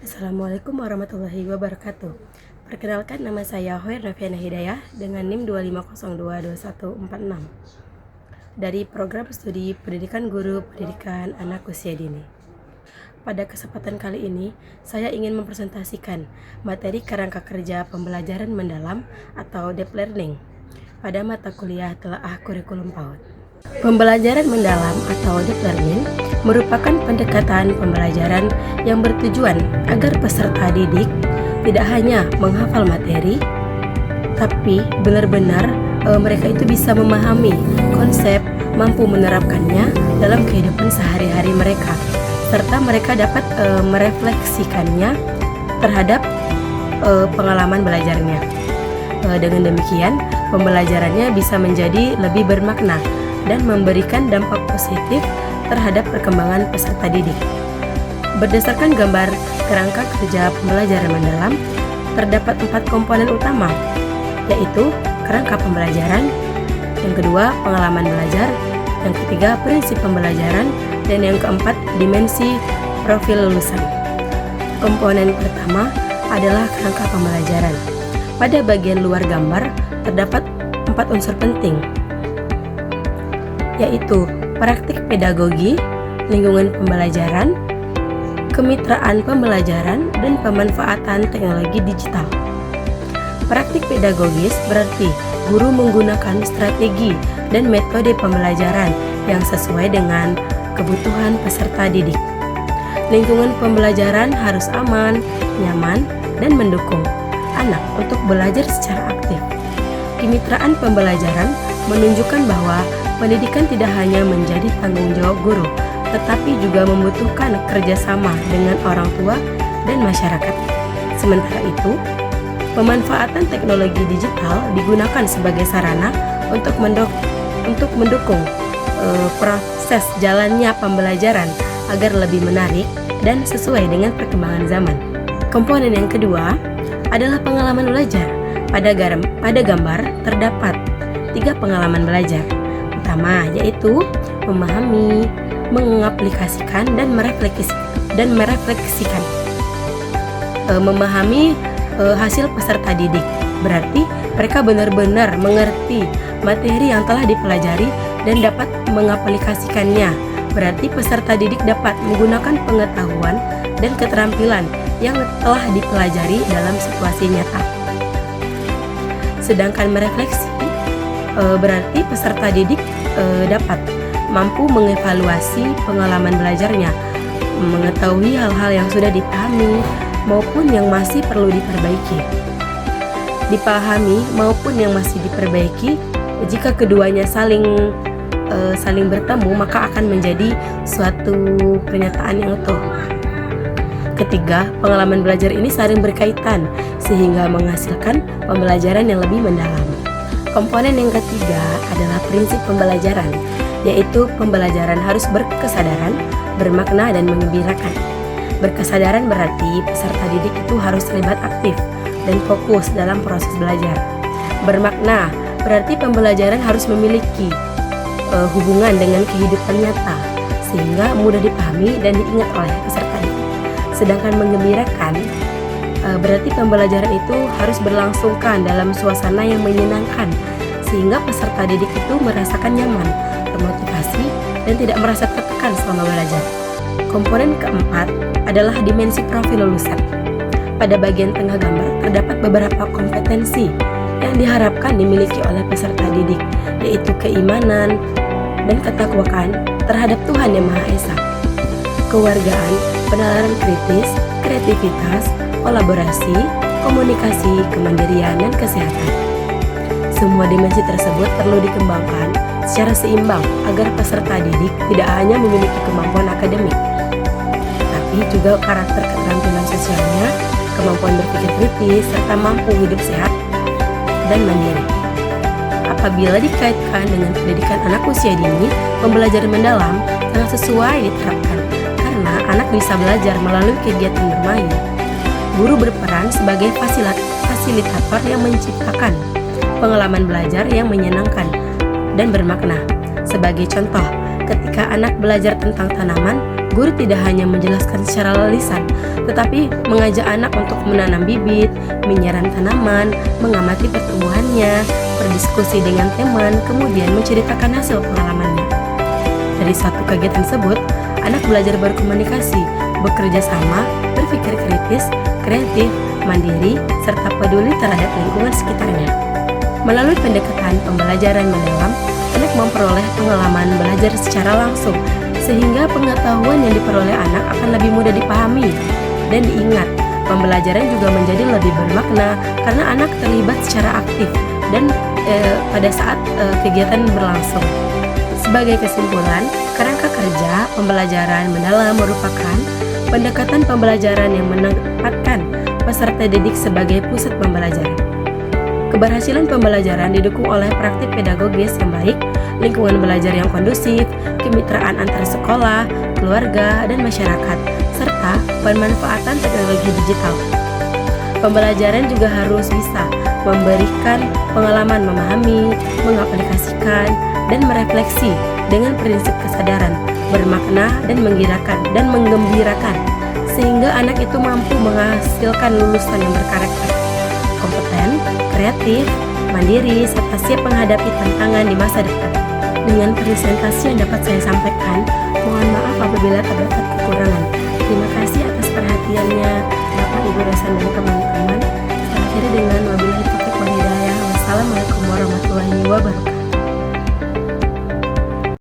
Assalamualaikum warahmatullahi wabarakatuh. Perkenalkan, nama saya Hoir Noviana Hidayah dengan NIM 25022146 dari Program Studi Pendidikan Guru Pendidikan Anak Usia Dini. Pada kesempatan kali ini, saya ingin mempresentasikan materi kerangka kerja pembelajaran mendalam atau deep learning pada mata kuliah telaah kurikulum PAUD. Pembelajaran mendalam atau deep learning merupakan pendekatan pembelajaran yang bertujuan agar peserta didik tidak hanya menghafal materi, tapi benar-benar mereka itu bisa memahami konsep, mampu menerapkannya dalam kehidupan sehari-hari mereka, serta mereka dapat merefleksikannya terhadap pengalaman belajarnya. Dengan demikian, pembelajarannya bisa menjadi lebih bermakna dan memberikan dampak positif terhadap perkembangan peserta didik. Berdasarkan gambar kerangka kerja pembelajaran mendalam, terdapat 4 komponen utama, yaitu kerangka pembelajaran, yang kedua pengalaman belajar, yang ketiga prinsip pembelajaran, dan yang keempat dimensi profil lulusan. Komponen pertama adalah kerangka pembelajaran. Pada bagian luar gambar terdapat 4 unsur penting, yaitu praktik pedagogi, lingkungan pembelajaran, kemitraan pembelajaran, dan pemanfaatan teknologi digital. Praktik pedagogis berarti guru menggunakan strategi dan metode pembelajaran yang sesuai dengan kebutuhan peserta didik. Lingkungan pembelajaran harus aman, nyaman, dan mendukung anak untuk belajar secara aktif. Kemitraan pembelajaran menunjukkan bahwa pendidikan tidak hanya menjadi tanggung jawab guru, tetapi juga membutuhkan kerjasama dengan orang tua dan masyarakat. Sementara itu, pemanfaatan teknologi digital digunakan sebagai sarana untuk mendukung proses jalannya pembelajaran agar lebih menarik dan sesuai dengan perkembangan zaman. Komponen yang kedua adalah pengalaman belajar. Pada gambar terdapat 3 pengalaman belajar. Pertama, yaitu memahami, mengaplikasikan, dan merefleksikan. Memahami hasil peserta didik berarti mereka benar-benar mengerti materi yang telah dipelajari dan dapat mengaplikasikannya. Berarti peserta didik dapat menggunakan pengetahuan dan keterampilan yang telah dipelajari dalam situasi nyata. Sedangkan merefleksi berarti peserta didik dapat mampu mengevaluasi pengalaman belajarnya, mengetahui hal-hal yang sudah dipahami maupun yang masih perlu diperbaiki. Dipahami maupun yang masih diperbaiki, jika keduanya saling bertemu, maka akan menjadi suatu pernyataan yang utuh. Ketiga, pengalaman belajar ini saling berkaitan sehingga menghasilkan pembelajaran yang lebih mendalam. Komponen yang ketiga adalah prinsip pembelajaran, yaitu pembelajaran harus berkesadaran, bermakna, dan mengembirakan. Berkesadaran berarti peserta didik itu harus terlibat aktif dan fokus dalam proses belajar. Bermakna berarti pembelajaran harus memiliki hubungan dengan kehidupan nyata, sehingga mudah dipahami dan diingat oleh peserta didik. Sedangkan mengembirakan berarti pembelajaran itu harus berlangsungkan dalam suasana yang menyenangkan, sehingga peserta didik itu merasakan nyaman, termotivasi, dan tidak merasa tertekan selama belajar. Komponen keempat adalah dimensi profil lulusan. Pada bagian tengah gambar terdapat beberapa kompetensi yang diharapkan dimiliki oleh peserta didik, yaitu keimanan dan ketakwaan terhadap Tuhan Yang Maha Esa, kewargaan, penalaran kritis, kreativitas, kolaborasi, komunikasi, kemandirian, dan kesehatan. Semua dimensi tersebut perlu dikembangkan secara seimbang agar peserta didik tidak hanya memiliki kemampuan akademik, tapi juga karakter keterampilan sosialnya, kemampuan berpikir kritis, serta mampu hidup sehat dan mandiri. Apabila dikaitkan dengan pendidikan anak usia dini, pembelajaran mendalam sangat sesuai diterapkan karena anak bisa belajar melalui kegiatan bermain. Guru berperan sebagai fasilitator yang menciptakan pengalaman belajar yang menyenangkan dan bermakna. Sebagai contoh, Ketika anak belajar tentang tanaman, guru tidak hanya menjelaskan secara lisan, tetapi mengajak anak untuk menanam bibit, menyiram tanaman, mengamati pertumbuhannya, berdiskusi dengan teman, kemudian menceritakan hasil pengalamannya. Dari suatu kegiatan tersebut, anak belajar berkomunikasi, bekerja sama, berpikir kritis, kreatif, mandiri, serta peduli terhadap lingkungan sekitarnya. Melalui pendekatan pembelajaran mendalam, anak memperoleh pengalaman belajar secara langsung, sehingga pengetahuan yang diperoleh anak akan lebih mudah dipahami dan diingat. Pembelajaran juga menjadi lebih bermakna karena anak terlibat secara aktif dan pada saat kegiatan berlangsung. Sebagai kesimpulan, kerangka kerja pembelajaran mendalam merupakan pendekatan pembelajaran yang menempatkan peserta didik sebagai pusat pembelajaran. Keberhasilan pembelajaran didukung oleh praktik pedagogis yang baik, lingkungan belajar yang kondusif, kemitraan antar sekolah, keluarga, dan masyarakat, serta pemanfaatan teknologi digital. Pembelajaran juga harus bisa memberikan pengalaman memahami, mengaplikasikan, dan merefleksi dengan prinsip kesadaran, bermakna dan menggembirakan, sehingga anak itu mampu menghasilkan lulusan yang berkarakter, kompeten, kreatif, mandiri, serta siap menghadapi tantangan di masa depan. Dengan presentasi yang dapat saya sampaikan, mohon maaf apabila terdapat kekurangan.